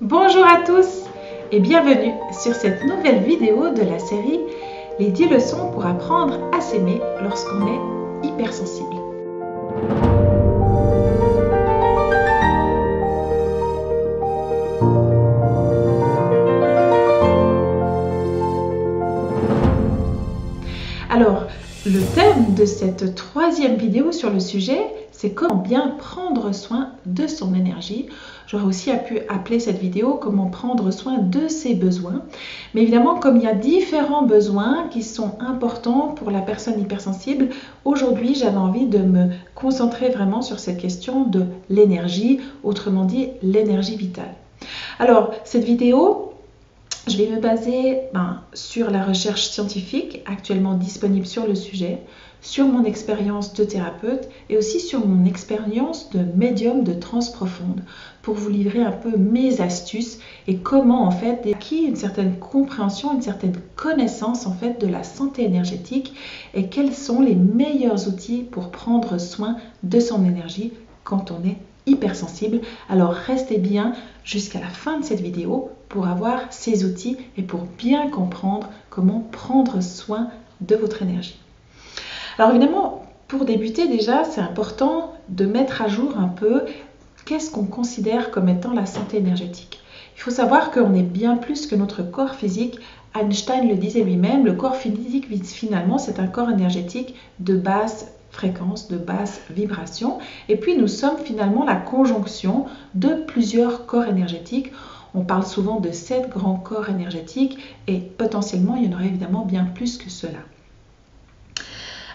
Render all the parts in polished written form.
Bonjour à tous et bienvenue sur cette nouvelle vidéo de la série Les 10 leçons pour apprendre à s'aimer lorsqu'on est hypersensible. Alors, le thème de cette troisième vidéo sur le sujet, c'est comment bien prendre soin de son énergie. J'aurais aussi pu appeler cette vidéo comment prendre soin de ses besoins. Mais évidemment, comme il y a différents besoins qui sont importants pour la personne hypersensible, aujourd'hui, j'avais envie de me concentrer vraiment sur cette question de l'énergie, autrement dit, l'énergie vitale. Alors, cette vidéo, je vais me baser sur la recherche scientifique actuellement disponible sur le sujet, sur mon expérience de thérapeute et aussi sur mon expérience de médium de transe profonde pour vous livrer un peu mes astuces et comment en fait j'ai acquis une certaine compréhension, une certaine connaissance en fait de la santé énergétique et quels sont les meilleurs outils pour prendre soin de son énergie quand on est hypersensible. Alors restez bien jusqu'à la fin de cette vidéo pour avoir ces outils et pour bien comprendre comment prendre soin de votre énergie. Alors évidemment, pour débuter déjà, c'est important de mettre à jour un peu qu'est-ce qu'on considère comme étant la santé énergétique. Il faut savoir qu'on est bien plus que notre corps physique. Einstein le disait lui-même, le corps physique finalement c'est un corps énergétique de basse fréquence, de basse vibration. Et puis nous sommes finalement la conjonction de plusieurs corps énergétiques. On parle souvent de 7 grands corps énergétiques et potentiellement il y en aurait évidemment bien plus que cela.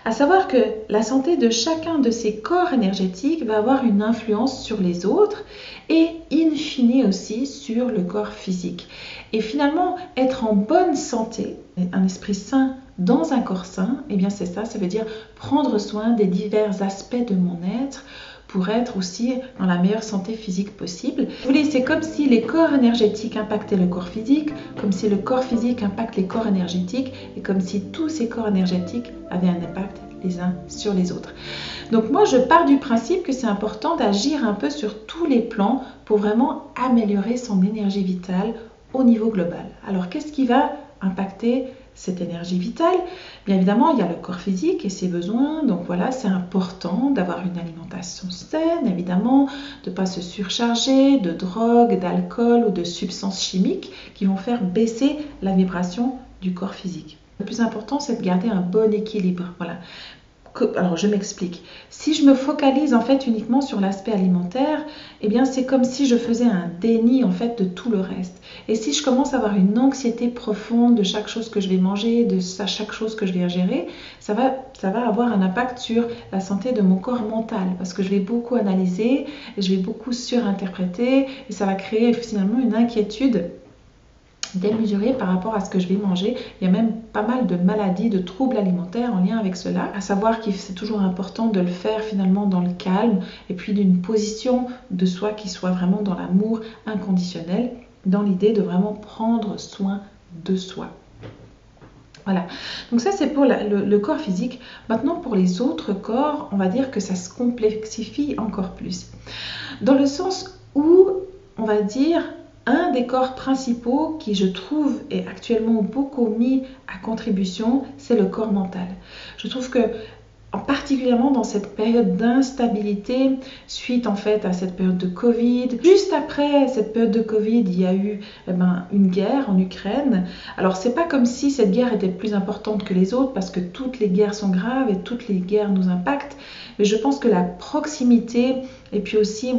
À savoir que la santé de chacun de ces corps énergétiques va avoir une influence sur les autres et in fine aussi sur le corps physique. Et finalement, être en bonne santé, un esprit sain dans un corps sain, eh bien c'est ça, ça veut dire prendre soin des divers aspects de mon être pour être aussi dans la meilleure santé physique possible. Vous voyez, c'est comme si les corps énergétiques impactaient le corps physique, comme si le corps physique impacte les corps énergétiques et comme si tous ces corps énergétiques avaient un impact les uns sur les autres. Donc moi, je pars du principe que c'est important d'agir un peu sur tous les plans pour vraiment améliorer son énergie vitale au niveau global. Alors, qu'est-ce qui va impacter cette énergie vitale? Bien évidemment, il y a le corps physique et ses besoins. Donc voilà, c'est important d'avoir une alimentation saine, évidemment, de ne pas se surcharger de drogue, d'alcool ou de substances chimiques qui vont faire baisser la vibration du corps physique. Le plus important, c'est de garder un bon équilibre. Voilà. Alors, je m'explique. Si je me focalise en fait uniquement sur l'aspect alimentaire, eh bien, c'est comme si je faisais un déni en fait de tout le reste. Et si je commence à avoir une anxiété profonde de chaque chose que je vais manger, de chaque chose que je vais ingérer, ça va avoir un impact sur la santé de mon corps mental parce que je vais beaucoup analyser, et je vais beaucoup surinterpréter et ça va créer finalement une inquiétude démesurée par rapport à ce que je vais manger. Il y a même pas mal de maladies, de troubles alimentaires en lien avec cela. À savoir que c'est toujours important de le faire finalement dans le calme et puis d'une position de soi qui soit vraiment dans l'amour inconditionnel, dans l'idée de vraiment prendre soin de soi. Voilà, donc ça c'est pour le corps physique. Maintenant pour les autres corps, on va dire que ça se complexifie encore plus. Dans le sens où, on va dire, un des corps principaux qui, je trouve, est actuellement beaucoup mis à contribution, c'est le corps mental. Je trouve que, particulièrement dans cette période d'instabilité, suite en fait à cette période de Covid, juste après cette période de Covid, il y a eu une guerre en Ukraine. Alors, c'est pas comme si cette guerre était plus importante que les autres, parce que toutes les guerres sont graves et toutes les guerres nous impactent. Mais je pense que la proximité et puis aussi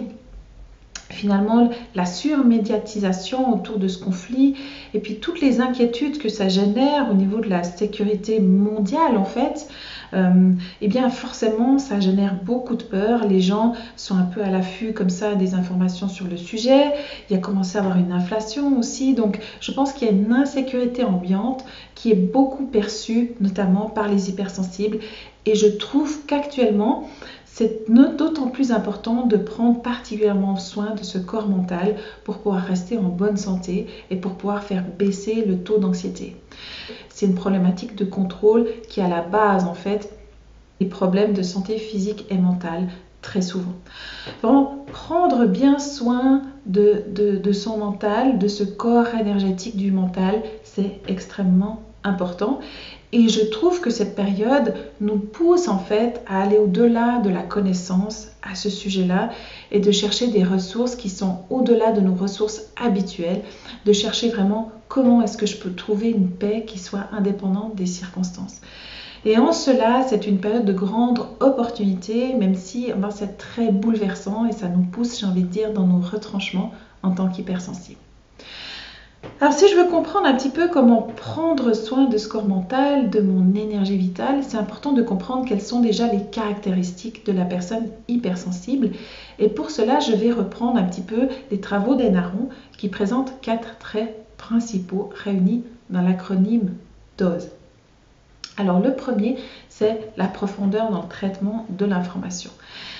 finalement la surmédiatisation autour de ce conflit et puis toutes les inquiétudes que ça génère au niveau de la sécurité mondiale en fait, et bien forcément ça génère beaucoup de peur. Les gens sont un peu à l'affût comme ça des informations sur le sujet. Il y a commencé à avoir une inflation aussi, donc je pense qu'il y a une insécurité ambiante qui est beaucoup perçue notamment par les hypersensibles et je trouve qu'actuellement c'est d'autant plus important de prendre particulièrement soin de ce corps mental pour pouvoir rester en bonne santé et pour pouvoir faire baisser le taux d'anxiété. C'est une problématique de contrôle qui est à la base en fait des problèmes de santé physique et mentale très souvent. Vraiment, prendre bien soin de son mental, de ce corps énergétique du mental, c'est extrêmement important. Et je trouve que cette période nous pousse en fait à aller au-delà de la connaissance à ce sujet-là et de chercher des ressources qui sont au-delà de nos ressources habituelles, de chercher vraiment comment est-ce que je peux trouver une paix qui soit indépendante des circonstances. Et en cela, c'est une période de grande opportunité, même si c'est très bouleversant et ça nous pousse, j'ai envie de dire, dans nos retranchements en tant qu'hypersensibles. Alors si je veux comprendre un petit peu comment prendre soin de ce corps mental, de mon énergie vitale, c'est important de comprendre quelles sont déjà les caractéristiques de la personne hypersensible. Et pour cela, je vais reprendre un petit peu les travaux d'Hénaron qui présentent 4 traits principaux réunis dans l'acronyme DOSE. Alors le premier, c'est la profondeur dans le traitement de l'information.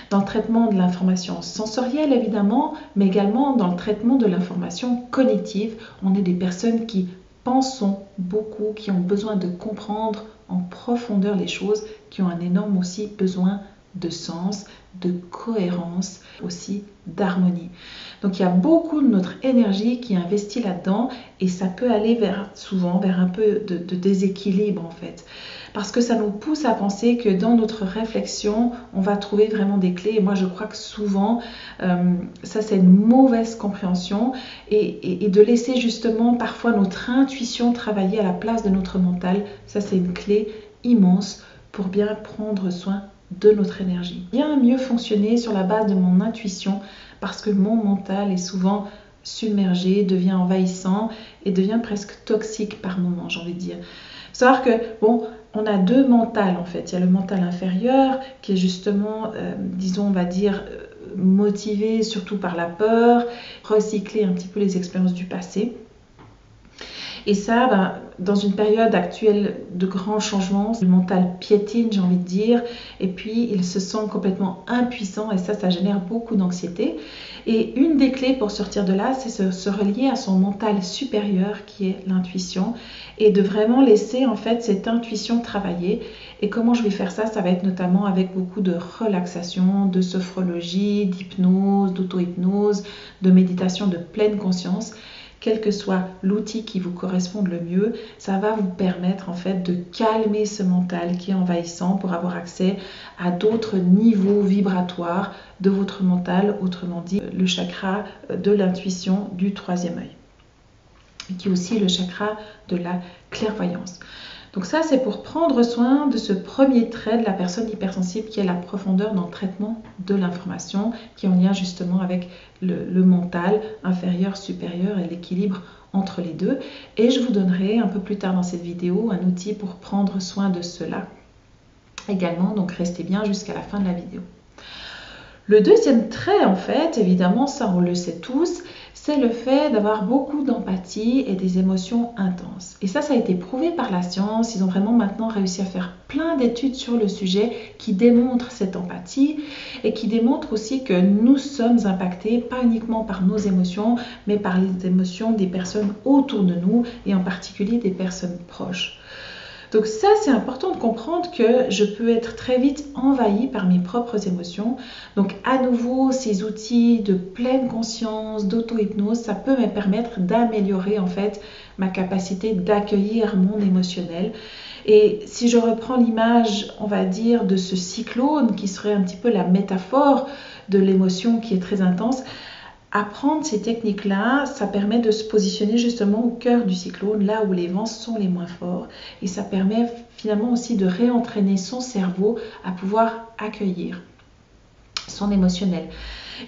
Dans le traitement de l'information sensorielle évidemment, mais également dans le traitement de l'information cognitive. On est des personnes qui pensons beaucoup, qui ont besoin de comprendre en profondeur les choses, qui ont un énorme aussi besoin de sens, de cohérence, aussi d'harmonie. Donc il y a beaucoup de notre énergie qui est investie là-dedans et ça peut aller souvent vers un peu de déséquilibre en fait. Parce que ça nous pousse à penser que dans notre réflexion, on va trouver vraiment des clés. Et moi, je crois que souvent, ça c'est une mauvaise compréhension et de laisser justement parfois notre intuition travailler à la place de notre mental, ça c'est une clé immense pour bien prendre soin de notre énergie. Bien mieux fonctionner sur la base de mon intuition parce que mon mental est souvent submergé, devient envahissant et devient presque toxique par moments, j'ai envie de dire. Il faut savoir que, on a 2 mentales en fait. Il y a le mental inférieur qui est justement, disons, on va dire, motivé surtout par la peur, recycler un petit peu les expériences du passé. Et ça, dans une période actuelle de grands changements, le mental piétine, j'ai envie de dire, et puis il se sent complètement impuissant et ça génère beaucoup d'anxiété. Et une des clés pour sortir de là, c'est se relier à son mental supérieur qui est l'intuition et de vraiment laisser en fait cette intuition travailler. Et comment je vais faire ça? Ça va être notamment avec beaucoup de relaxation, de sophrologie, d'hypnose, d'auto-hypnose, de méditation de pleine conscience. Quel que soit l'outil qui vous corresponde le mieux, ça va vous permettre en fait de calmer ce mental qui est envahissant pour avoir accès à d'autres niveaux vibratoires de votre mental, autrement dit le chakra de l'intuition du 3e œil, qui est aussi le chakra de la clairvoyance. Donc ça, c'est pour prendre soin de ce premier trait de la personne hypersensible qui est la profondeur dans le traitement de l'information, qui est en lien justement avec le mental inférieur, supérieur et l'équilibre entre les deux. Et je vous donnerai un peu plus tard dans cette vidéo un outil pour prendre soin de cela également, donc restez bien jusqu'à la fin de la vidéo. Le deuxième trait, en fait, évidemment, ça on le sait tous, c'est le fait d'avoir beaucoup d'empathie et des émotions intenses. Et ça a été prouvé par la science. Ils ont vraiment maintenant réussi à faire plein d'études sur le sujet qui démontrent cette empathie et qui démontrent aussi que nous sommes impactés, pas uniquement par nos émotions, mais par les émotions des personnes autour de nous et en particulier des personnes proches. Donc ça, c'est important de comprendre que je peux être très vite envahie par mes propres émotions. Donc à nouveau, ces outils de pleine conscience, d'auto-hypnose, ça peut me permettre d'améliorer en fait ma capacité d'accueillir mon émotionnel. Et si je reprends l'image, on va dire, de ce cyclone qui serait un petit peu la métaphore de l'émotion qui est très intense, apprendre ces techniques-là, ça permet de se positionner justement au cœur du cyclone, là où les vents sont les moins forts. Et ça permet finalement aussi de réentraîner son cerveau à pouvoir accueillir son émotionnel.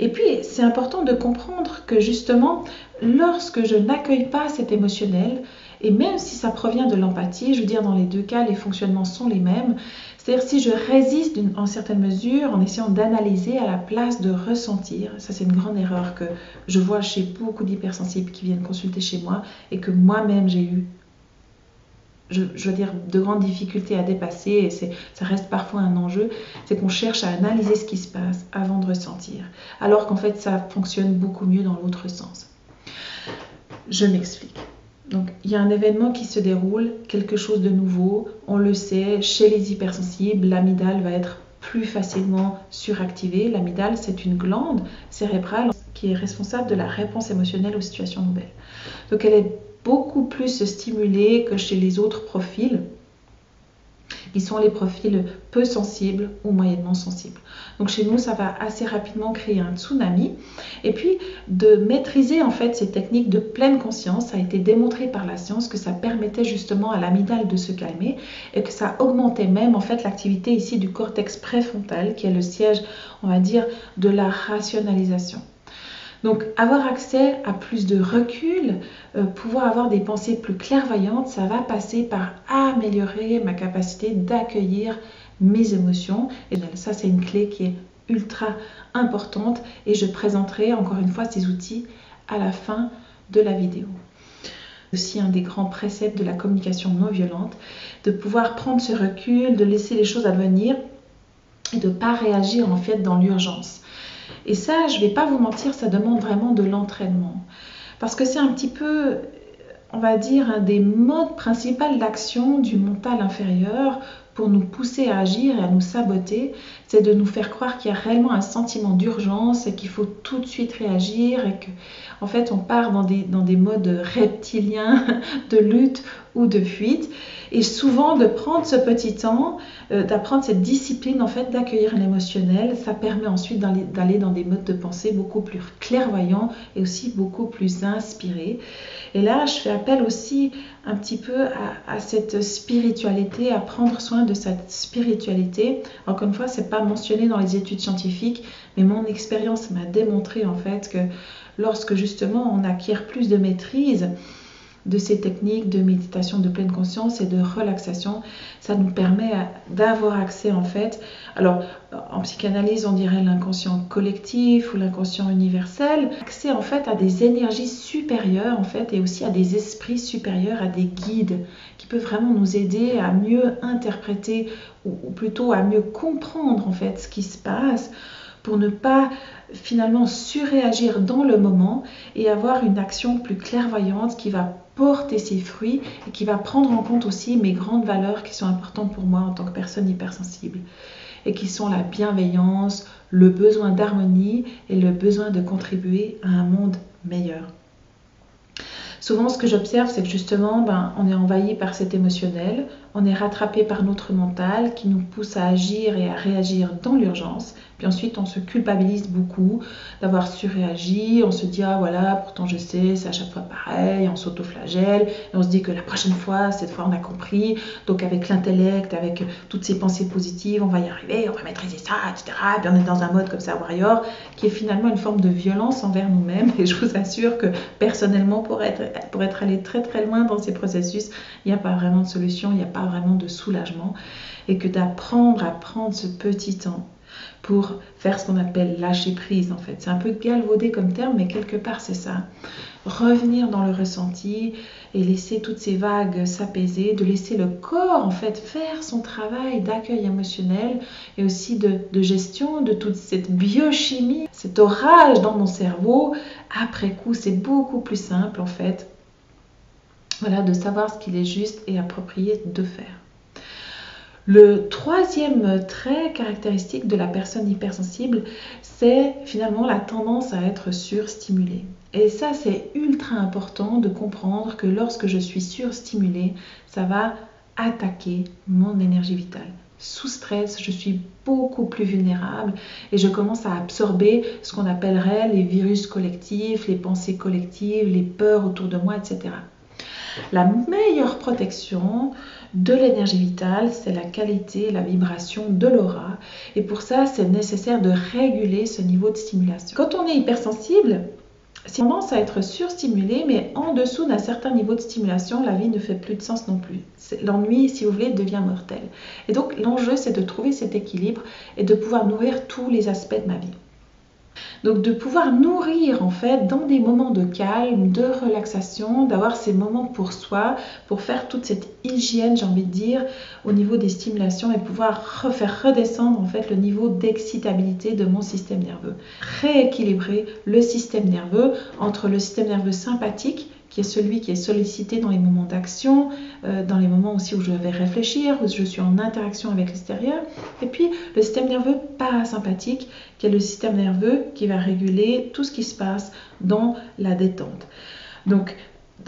Et puis, c'est important de comprendre que justement, lorsque je n'accueille pas cet émotionnel, et même si ça provient de l'empathie, je veux dire, dans les 2 cas, les fonctionnements sont les mêmes. C'est-à-dire si je résiste en certaine mesure en essayant d'analyser à la place de ressentir, ça c'est une grande erreur que je vois chez beaucoup d'hypersensibles qui viennent consulter chez moi et que moi-même j'ai eu, je veux dire, de grandes difficultés à dépasser et ça reste parfois un enjeu, c'est qu'on cherche à analyser ce qui se passe avant de ressentir, alors qu'en fait ça fonctionne beaucoup mieux dans l'autre sens. Je m'explique. Donc, il y a un événement qui se déroule, quelque chose de nouveau, on le sait, chez les hypersensibles, l'amygdale va être plus facilement suractivée. L'amygdale, c'est une glande cérébrale qui est responsable de la réponse émotionnelle aux situations nouvelles. Donc elle est beaucoup plus stimulée que chez les autres profils, qui sont les profils peu sensibles ou moyennement sensibles. Donc chez nous, ça va assez rapidement créer un tsunami. Et puis, de maîtriser en fait ces techniques de pleine conscience, ça a été démontré par la science que ça permettait justement à l'amygdale de se calmer et que ça augmentait même en fait l'activité ici du cortex préfrontal, qui est le siège, on va dire, de la rationalisation. Donc avoir accès à plus de recul, pouvoir avoir des pensées plus clairvoyantes, ça va passer par améliorer ma capacité d'accueillir mes émotions. Et ça, c'est une clé qui est ultra importante et je présenterai encore une fois ces outils à la fin de la vidéo. Aussi un des grands préceptes de la communication non violente, de pouvoir prendre ce recul, de laisser les choses advenir et de ne pas réagir en fait dans l'urgence. Et ça, je ne vais pas vous mentir, ça demande vraiment de l'entraînement. Parce que c'est un petit peu, on va dire, un des modes principaux d'action du mental inférieur pour nous pousser à agir et à nous saboter. C'est de nous faire croire qu'il y a réellement un sentiment d'urgence et qu'il faut tout de suite réagir et qu'en fait, on part dans des modes reptiliens de lutte ou de fuite. Et souvent, de prendre ce petit temps, d'apprendre cette discipline, en fait, d'accueillir l'émotionnel, ça permet ensuite d'aller dans des modes de pensée beaucoup plus clairvoyants et aussi beaucoup plus inspirés. Et là, je fais appel aussi un petit peu à cette spiritualité, à prendre soin de cette spiritualité. Encore une fois, ce n'est pas mentionné dans les études scientifiques, mais mon expérience m'a démontré en fait que lorsque justement on acquiert plus de maîtrise de ces techniques de méditation de pleine conscience et de relaxation, ça nous permet d'avoir accès en fait, alors en psychanalyse on dirait l'inconscient collectif ou l'inconscient universel, accès en fait à des énergies supérieures en fait et aussi à des esprits supérieurs, à des guides qui peuvent vraiment nous aider à mieux interpréter ou plutôt à mieux comprendre en fait ce qui se passe pour ne pas finalement surréagir dans le moment et avoir une action plus clairvoyante qui va porter ses fruits et qui va prendre en compte aussi mes grandes valeurs qui sont importantes pour moi en tant que personne hypersensible et qui sont la bienveillance, le besoin d'harmonie et le besoin de contribuer à un monde meilleur. Souvent, ce que j'observe, c'est que justement, on est envahi par cet émotionnel, on est rattrapé par notre mental qui nous pousse à agir et à réagir dans l'urgence. Puis ensuite, on se culpabilise beaucoup d'avoir surréagi, on se dit « Ah voilà, pourtant je sais, c'est à chaque fois pareil », on s'autoflagelle, et on se dit que la prochaine fois, cette fois on a compris, donc avec l'intellect, avec toutes ces pensées positives, on va y arriver, on va maîtriser ça, etc. Et puis on est dans un mode comme ça, warrior, qui est finalement une forme de violence envers nous-mêmes, et je vous assure que personnellement, pour être allé très très loin dans ces processus, il n'y a pas vraiment de solution, il n'y a pas vraiment de soulagement, et que d'apprendre à prendre ce petit temps pour faire ce qu'on appelle lâcher prise en fait. C'est un peu galvaudé comme terme, mais quelque part c'est ça. Revenir dans le ressenti et laisser toutes ces vagues s'apaiser, de laisser le corps en fait faire son travail d'accueil émotionnel et aussi de gestion de toute cette biochimie, cet orage dans mon cerveau. Après coup, c'est beaucoup plus simple en fait. Voilà, de savoir ce qu'il est juste et approprié de faire. Le troisième trait caractéristique de la personne hypersensible, c'est finalement la tendance à être surstimulée. Et ça, c'est ultra important de comprendre que lorsque je suis surstimulée, ça va attaquer mon énergie vitale. Sous stress, je suis beaucoup plus vulnérable et je commence à absorber ce qu'on appellerait les virus collectifs, les pensées collectives, les peurs autour de moi, etc. La meilleure protection de l'énergie vitale, c'est la qualité, la vibration de l'aura. Et pour ça, c'est nécessaire de réguler ce niveau de stimulation. Quand on est hypersensible, c'est tendance à être surstimulé, mais en dessous d'un certain niveau de stimulation, la vie ne fait plus de sens non plus. L'ennui, si vous voulez, devient mortel. Et donc, l'enjeu, c'est de trouver cet équilibre et de pouvoir nourrir tous les aspects de ma vie. Donc de pouvoir nourrir en fait dans des moments de calme, de relaxation, d'avoir ces moments pour soi, pour faire toute cette hygiène, j'ai envie de dire, au niveau des stimulations et pouvoir faire redescendre en fait le niveau d'excitabilité de mon système nerveux. Rééquilibrer le système nerveux entre le système nerveux sympathique qui est celui qui est sollicité dans les moments d'action, dans les moments aussi où je vais réfléchir, où je suis en interaction avec l'extérieur. Et puis le système nerveux parasympathique, qui est le système nerveux qui va réguler tout ce qui se passe dans la détente. Donc,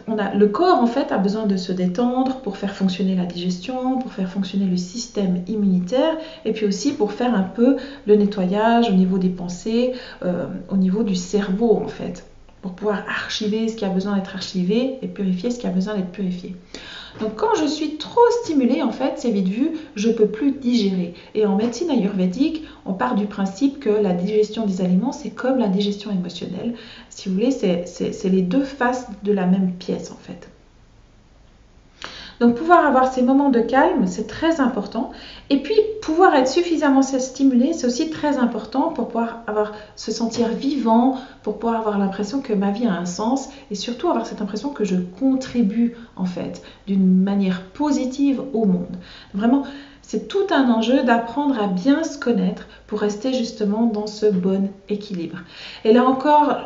le corps en fait a besoin de se détendre pour faire fonctionner la digestion, pour faire fonctionner le système immunitaire et puis aussi pour faire un peu le nettoyage au niveau des pensées, au niveau du cerveau en fait, pour pouvoir archiver ce qui a besoin d'être archivé et purifier ce qui a besoin d'être purifié. Donc quand je suis trop stimulée, en fait, c'est vite vu, je ne peux plus digérer. Et en médecine ayurvédique, on part du principe que la digestion des aliments, c'est comme la digestion émotionnelle. Si vous voulez, c'est les deux faces de la même pièce, en fait. Donc pouvoir avoir ces moments de calme, c'est très important. Et puis pouvoir être suffisamment stimulé, c'est aussi très important pour pouvoir se sentir vivant, pour pouvoir avoir l'impression que ma vie a un sens et surtout avoir cette impression que je contribue en fait d'une manière positive au monde. Vraiment, c'est tout un enjeu d'apprendre à bien se connaître pour rester justement dans ce bon équilibre. Et là encore,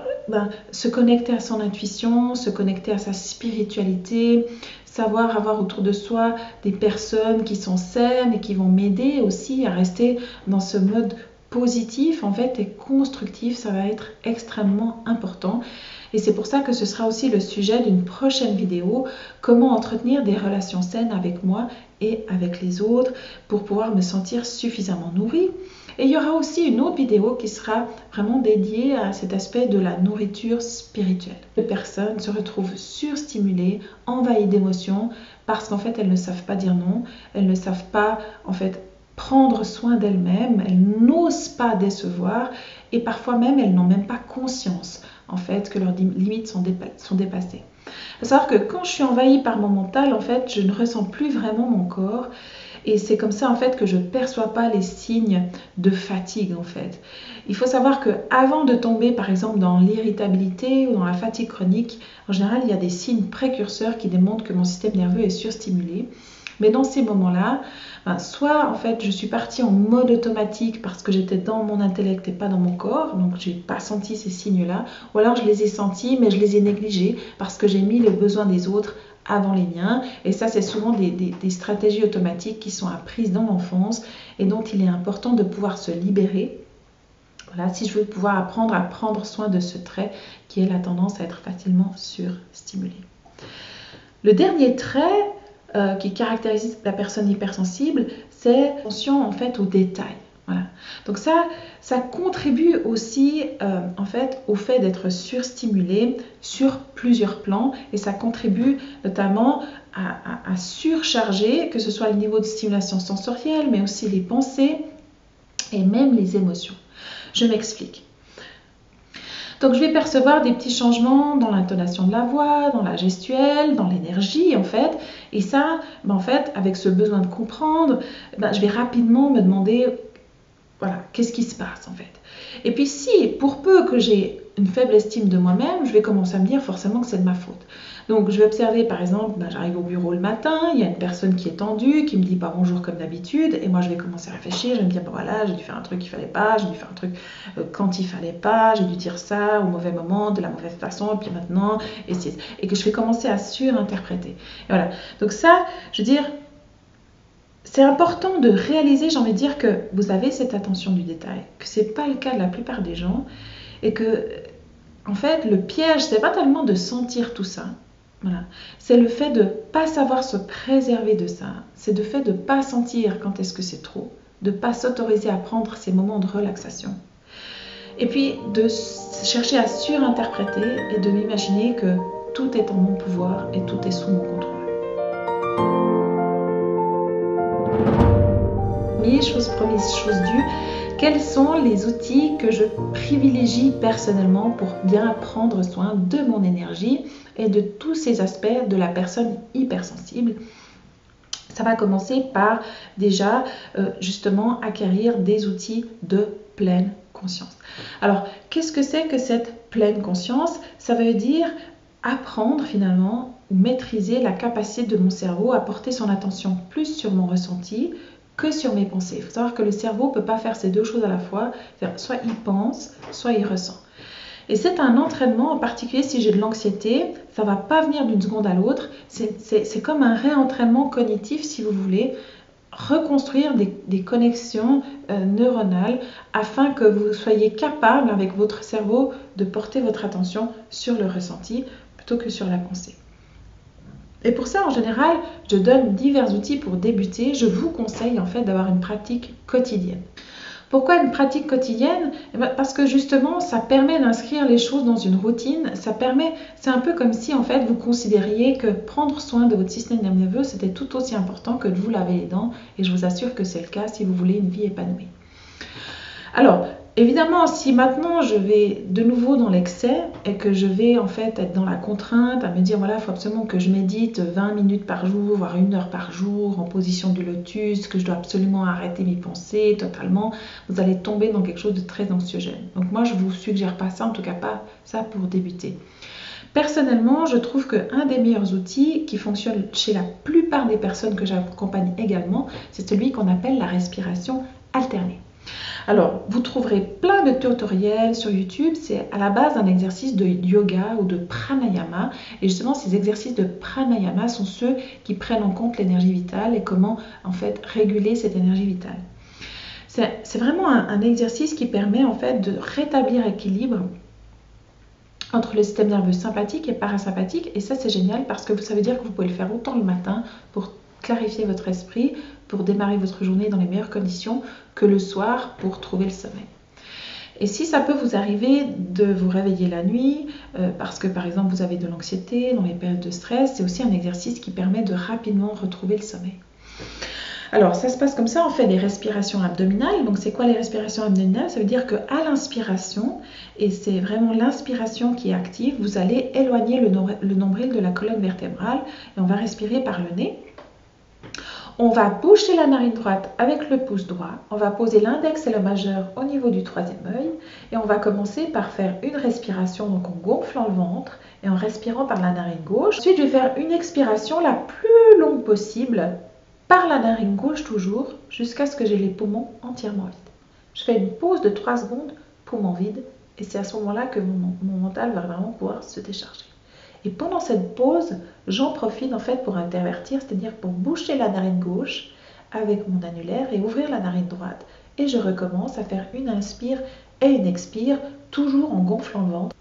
se connecter à son intuition, se connecter à sa spiritualité, savoir avoir autour de soi des personnes qui sont saines et qui vont m'aider aussi à rester dans ce mode positif en fait et constructif, ça va être extrêmement important. Et c'est pour ça que ce sera aussi le sujet d'une prochaine vidéo, comment entretenir des relations saines avec moi et avec les autres pour pouvoir me sentir suffisamment nourrie. Et il y aura aussi une autre vidéo qui sera vraiment dédiée à cet aspect de la nourriture spirituelle. Les personnes se retrouvent surstimulées, envahies d'émotions parce qu'en fait elles ne savent pas dire non, elles ne savent pas en fait prendre soin d'elles-mêmes, elles n'osent pas décevoir et parfois même elles n'ont même pas conscience en fait que leurs limites sont dépassées. Il faut savoir que quand je suis envahie par mon mental, en fait, je ne ressens plus vraiment mon corps. Et c'est comme ça en fait que je ne perçois pas les signes de fatigue en fait. Il faut savoir qu'avant de tomber par exemple dans l'irritabilité ou dans la fatigue chronique, en général il y a des signes précurseurs qui démontrent que mon système nerveux est surstimulé. Mais dans ces moments-là, soit en fait je suis partie en mode automatique parce que j'étais dans mon intellect et pas dans mon corps, donc je n'ai pas senti ces signes-là, ou alors je les ai sentis mais je les ai négligés parce que j'ai mis les besoins des autres avant les miens. Et ça, c'est souvent des stratégies automatiques qui sont apprises dans l'enfance et dont il est important de pouvoir se libérer. Voilà, si je veux pouvoir apprendre à prendre soin de ce trait qui est la tendance à être facilement surstimulé. Le dernier trait qui caractérise la personne hypersensible, c'est l'attention en fait aux détails. Voilà. Donc ça contribue aussi en fait au fait d'être surstimulé sur plusieurs plans et ça contribue notamment à surcharger, que ce soit le niveau de stimulation sensorielle, mais aussi les pensées et même les émotions. Je m'explique. Donc je vais percevoir des petits changements dans l'intonation de la voix, dans la gestuelle, dans l'énergie en fait. Et ça, en fait, avec ce besoin de comprendre, je vais rapidement me demander, voilà, qu'est-ce qui se passe en fait. Et puis si, pour peu que j'ai une faible estime de moi-même, je vais commencer à me dire forcément que c'est de ma faute. Donc je vais observer par exemple, j'arrive au bureau le matin, il y a une personne qui est tendue, qui me dit pas bonjour comme d'habitude, et moi je vais commencer à réfléchir, je vais me dire voilà, j'ai dû faire un truc qu'il fallait pas, j'ai dû faire un truc quand il fallait pas, j'ai dû dire ça au mauvais moment, de la mauvaise façon, et puis maintenant, et que je vais commencer à surinterpréter. Et voilà, donc ça, je veux dire, c'est important de réaliser, j'ai envie de dire, que vous avez cette attention du détail, que ce n'est pas le cas de la plupart des gens, et que, en fait, le piège, c'est pas tellement de sentir tout ça, voilà. C'est le fait de ne pas savoir se préserver de ça, c'est le fait de ne pas sentir quand est-ce que c'est trop, de ne pas s'autoriser à prendre ces moments de relaxation, et puis de chercher à surinterpréter et de m'imaginer que tout est en mon pouvoir et tout est sous mon contrôle. Chose promise, chose due, quels sont les outils que je privilégie personnellement pour bien prendre soin de mon énergie et de tous ces aspects de la personne hypersensible. Ça va commencer par déjà justement acquérir des outils de pleine conscience. Alors, qu'est-ce que c'est que cette pleine conscience? Ça veut dire apprendre finalement ou maîtriser la capacité de mon cerveau à porter son attention plus sur mon ressenti que sur mes pensées. Il faut savoir que le cerveau ne peut pas faire ces deux choses à la fois. Soit il pense, soit il ressent. Et c'est un entraînement, en particulier si j'ai de l'anxiété, ça ne va pas venir d'une seconde à l'autre. C'est comme un réentraînement cognitif, si vous voulez, reconstruire des connexions neuronales afin que vous soyez capable, avec votre cerveau, de porter votre attention sur le ressenti plutôt que sur la pensée. Et pour ça, en général, je donne divers outils pour débuter. Je vous conseille en fait d'avoir une pratique quotidienne. Pourquoi une pratique quotidienne? Parce que justement, ça permet d'inscrire les choses dans une routine. C'est un peu comme si en fait vous considériez que prendre soin de votre système nerveux, c'était tout aussi important que de vous laver les dents. Et je vous assure que c'est le cas si vous voulez une vie épanouie. Alors, évidemment, si maintenant je vais de nouveau dans l'excès et que je vais en fait être dans la contrainte, à me dire voilà, il faut absolument que je médite 20 minutes par jour, voire 1 heure par jour en position du lotus, que je dois absolument arrêter mes pensées totalement, vous allez tomber dans quelque chose de très anxiogène. Donc moi, je ne vous suggère pas ça, en tout cas pas ça pour débuter. Personnellement, je trouve qu'un des meilleurs outils qui fonctionne chez la plupart des personnes que j'accompagne également, c'est celui qu'on appelle la respiration alternée. Alors, vous trouverez plein de tutoriels sur YouTube. C'est à la base un exercice de yoga ou de pranayama. Et justement, ces exercices de pranayama sont ceux qui prennent en compte l'énergie vitale et comment en fait réguler cette énergie vitale. C'est vraiment un exercice qui permet en fait de rétablir l'équilibre entre le système nerveux sympathique et parasympathique. Et ça, c'est génial parce que ça veut dire que vous pouvez le faire autant le matin pour clarifier votre esprit, pour démarrer votre journée dans les meilleures conditions, que le soir pour trouver le sommeil. Et si ça peut vous arriver de vous réveiller la nuit, parce que par exemple vous avez de l'anxiété dans les périodes de stress, c'est aussi un exercice qui permet de rapidement retrouver le sommeil. Alors ça se passe comme ça, on fait des respirations abdominales. Donc c'est quoi les respirations abdominales? Ça veut dire qu'à l'inspiration, et c'est vraiment l'inspiration qui est active, vous allez éloigner le nombril de la colonne vertébrale et on va respirer par le nez. On va boucher la narine droite avec le pouce droit. On va poser l'index et le majeur au niveau du troisième œil. Et on va commencer par faire une respiration donc en gonflant le ventre et en respirant par la narine gauche. Ensuite, je vais faire une expiration la plus longue possible par la narine gauche toujours jusqu'à ce que j'ai les poumons entièrement vides. Je fais une pause de 3 secondes, poumons vides. Et c'est à ce moment-là que mon mental va vraiment pouvoir se décharger. Et pendant cette pause, j'en profite en fait pour intervertir, c'est-à-dire pour boucher la narine gauche avec mon annulaire et ouvrir la narine droite. Et je recommence à faire une inspire et une expire, toujours en gonflant le ventre.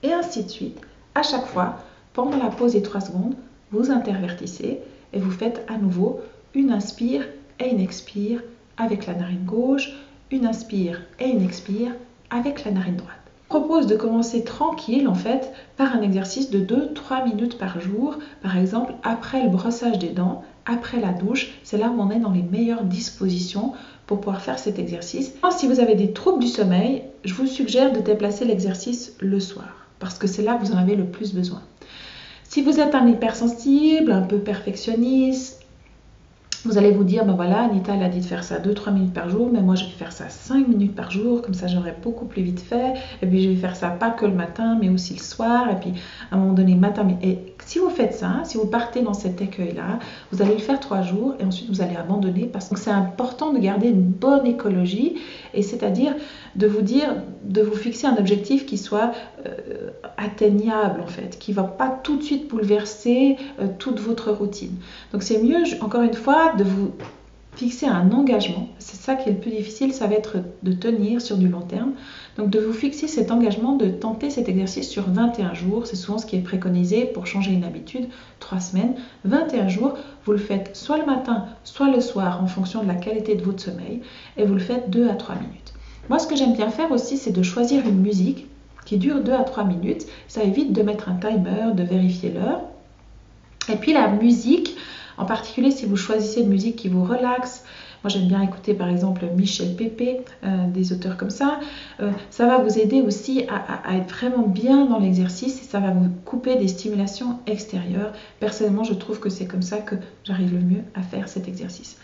Et ainsi de suite. À chaque fois, pendant la pause des 3 secondes, vous intervertissez et vous faites à nouveau une inspire et une expire avec la narine gauche, une inspire et une expire avec la narine droite. Je propose de commencer tranquille en fait par un exercice de 2-3 minutes par jour, par exemple après le brossage des dents, après la douche, c'est là où on est dans les meilleures dispositions pour pouvoir faire cet exercice. Si vous avez des troubles du sommeil, je vous suggère de déplacer l'exercice le soir parce que c'est là que vous en avez le plus besoin. Si vous êtes un hypersensible, un peu perfectionniste, vous allez vous dire, ben voilà, Anita elle a dit de faire ça 2-3 minutes par jour, mais moi je vais faire ça 5 minutes par jour, comme ça j'aurai beaucoup plus vite fait, et puis je vais faire ça pas que le matin, mais aussi le soir, et puis à un moment donné, matin, et si vous faites ça, si vous partez dans cet écueil-là, vous allez le faire 3 jours, et ensuite vous allez abandonner, parce que c'est important de garder une bonne écologie, et c'est-à-dire de vous dire, de vous fixer un objectif qui soit atteignable en fait, qui ne va pas tout de suite bouleverser toute votre routine. Donc c'est mieux, encore une fois, de vous fixer un engagement. C'est ça qui est le plus difficile, ça va être de tenir sur du long terme. Donc de vous fixer cet engagement de tenter cet exercice sur 21 jours. C'est souvent ce qui est préconisé pour changer une habitude, 3 semaines. 21 jours, vous le faites soit le matin, soit le soir en fonction de la qualité de votre sommeil et vous le faites 2 à 3 minutes. Moi, ce que j'aime bien faire aussi, c'est de choisir une musique qui dure 2 à 3 minutes. Ça évite de mettre un timer, de vérifier l'heure. Et puis la musique, en particulier si vous choisissez une musique qui vous relaxe, moi j'aime bien écouter par exemple Michel Pépé, des auteurs comme ça, ça va vous aider aussi à être vraiment bien dans l'exercice et ça va vous couper des stimulations extérieures. Personnellement, je trouve que c'est comme ça que j'arrive le mieux à faire cet exercice.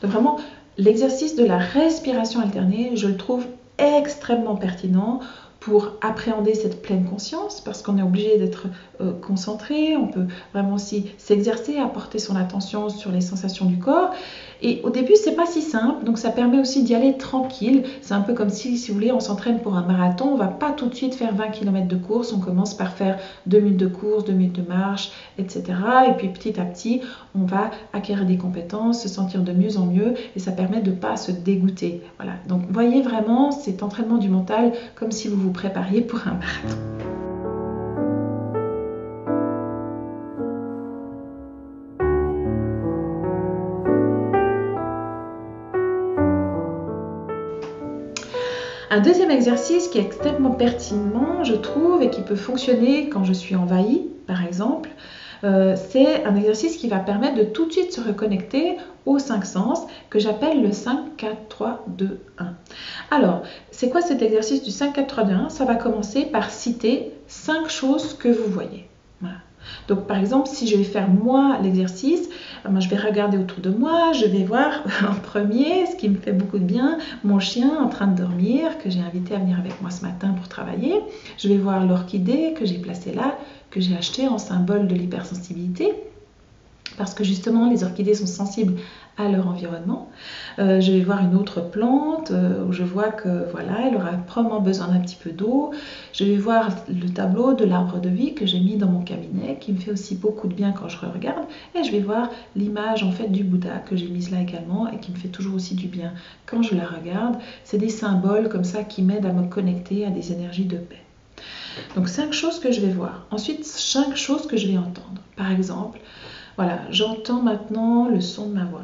Donc vraiment, l'exercice de la respiration alternée, je le trouve extrêmement pertinent pour appréhender cette pleine conscience, parce qu'on est obligé d'être concentré, on peut vraiment aussi s'exercer à porter son attention sur les sensations du corps. Et au début, c'est pas si simple, donc ça permet aussi d'y aller tranquille. C'est un peu comme si vous voulez, on s'entraîne pour un marathon, on va pas tout de suite faire 20 km de course, on commence par faire 2 minutes de course, 2 minutes de marche, etc. Et puis petit à petit, on va acquérir des compétences, se sentir de mieux en mieux, et ça permet de pas se dégoûter. Voilà. Donc voyez vraiment cet entraînement du mental comme si vous vous prépariez pour un marathon. Un deuxième exercice qui est extrêmement pertinent, je trouve, et qui peut fonctionner quand je suis envahie, par exemple, c'est un exercice qui va permettre de tout de suite se reconnecter aux 5 sens, que j'appelle le 5, 4, 3, 2, 1. Alors, c'est quoi cet exercice du 5, 4, 3, 2, 1? Ça va commencer par citer 5 choses que vous voyez. Voilà. Donc par exemple, si je vais faire moi l'exercice, je vais regarder autour de moi, je vais voir en premier, ce qui me fait beaucoup de bien, mon chien en train de dormir, que j'ai invité à venir avec moi ce matin pour travailler. Je vais voir l'orchidée que j'ai placée là, que j'ai achetée en symbole de l'hypersensibilité, parce que justement les orchidées sont sensibles à leur environnement. Je vais voir une autre plante où je vois que voilà, elle aura probablement besoin d'un petit peu d'eau. Je vais voir le tableau de l'arbre de vie que j'ai mis dans mon cabinet, qui me fait aussi beaucoup de bien quand je regarde. Et je vais voir l'image en fait du Bouddha que j'ai mise là également et qui me fait toujours aussi du bien quand je la regarde. C'est des symboles comme ça qui m'aident à me connecter à des énergies de paix. Donc 5 choses que je vais voir. Ensuite, 5 choses que je vais entendre. Par exemple, voilà, j'entends maintenant le son de ma voix.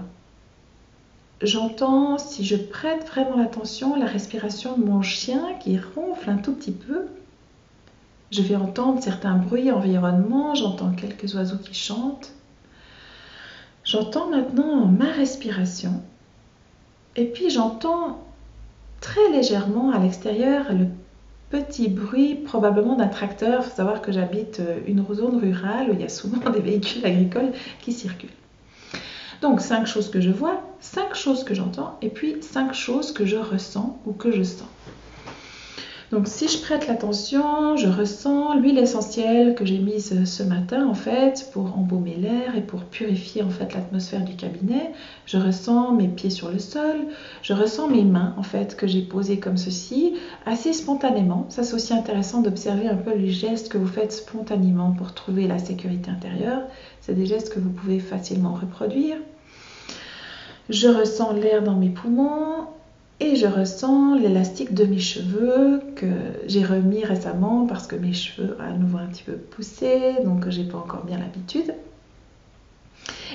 J'entends, si je prête vraiment l'attention, la respiration de mon chien qui ronfle un tout petit peu. Je vais entendre certains bruits environnement, j'entends quelques oiseaux qui chantent. J'entends maintenant ma respiration. Et puis j'entends très légèrement à l'extérieur le petit bruit probablement d'un tracteur. Il faut savoir que j'habite une zone rurale où il y a souvent des véhicules agricoles qui circulent. Donc 5 choses que je vois, 5 choses que j'entends et puis 5 choses que je ressens ou que je sens. Donc si je prête l'attention, je ressens l'huile essentielle que j'ai mise ce matin en fait pour embaumer l'air et pour purifier en fait l'atmosphère du cabinet. Je ressens mes pieds sur le sol, je ressens mes mains en fait que j'ai posées comme ceci, assez spontanément. Ça c'est aussi intéressant d'observer un peu les gestes que vous faites spontanément pour trouver la sécurité intérieure. C'est des gestes que vous pouvez facilement reproduire. Je ressens l'air dans mes poumons et je ressens l'élastique de mes cheveux que j'ai remis récemment parce que mes cheveux à nouveau un petit peu poussés, donc j'ai pas encore bien l'habitude.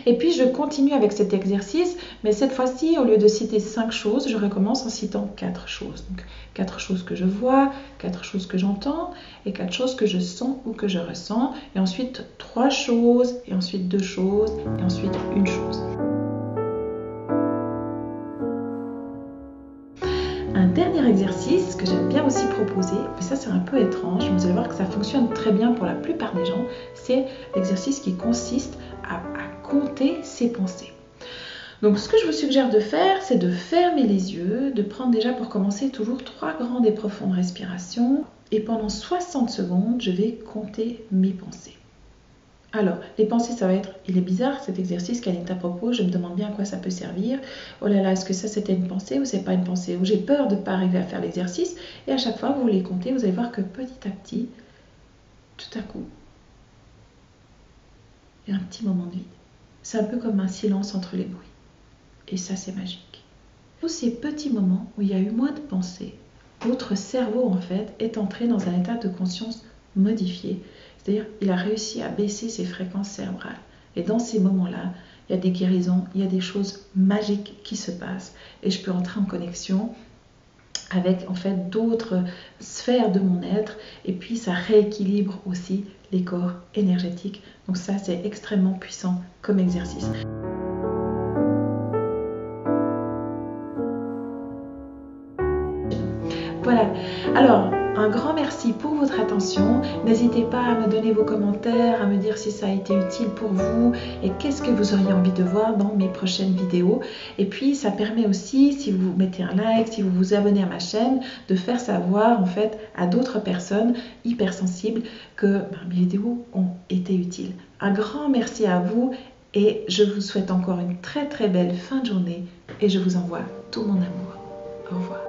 Et puis je continue avec cet exercice, mais cette fois-ci, au lieu de citer 5 choses, je recommence en citant 4 choses. Donc 4 choses que je vois, 4 choses que j'entends, et 4 choses que je sens ou que je ressens, et ensuite 3 choses, et ensuite 2 choses, et ensuite 1 chose. Un dernier exercice que j'aime bien aussi proposer, et ça c'est un peu étrange, mais vous allez voir que ça fonctionne très bien pour la plupart des gens, c'est l'exercice qui consiste à compter ses pensées. Donc ce que je vous suggère de faire, c'est de fermer les yeux, de prendre déjà pour commencer toujours 3 grandes et profondes respirations, et pendant 60 secondes, je vais compter mes pensées. Alors, les pensées, ça va être, il est bizarre cet exercice qu'Anita propose, je me demande bien à quoi ça peut servir. Oh là là, est-ce que ça c'était une pensée ou c'est pas une pensée? Ou j'ai peur de ne pas arriver à faire l'exercice. Et à chaque fois, vous les comptez, vous allez voir que petit à petit, tout à coup, il y a un petit moment de vide. C'est un peu comme un silence entre les bruits. Et ça, c'est magique. Tous ces petits moments où il y a eu moins de pensées, votre cerveau, en fait, est entré dans un état de conscience modifié. C'est-à-dire qu'il a réussi à baisser ses fréquences cérébrales. Et dans ces moments-là, il y a des guérisons, il y a des choses magiques qui se passent. Et je peux entrer en connexion avec en fait d'autres sphères de mon être. Et puis ça rééquilibre aussi les corps énergétiques. Donc ça, c'est extrêmement puissant comme exercice. Voilà. Alors, Un grand merci pour votre attention. N'hésitez pas à me donner vos commentaires, à me dire si ça a été utile pour vous et qu'est-ce que vous auriez envie de voir dans mes prochaines vidéos. Et puis ça permet aussi, si vous mettez un like, si vous vous abonnez à ma chaîne, de faire savoir en fait à d'autres personnes hypersensibles que mes vidéos ont été utiles. Un grand merci à vous et je vous souhaite encore une très très belle fin de journée et je vous envoie tout mon amour. Au revoir.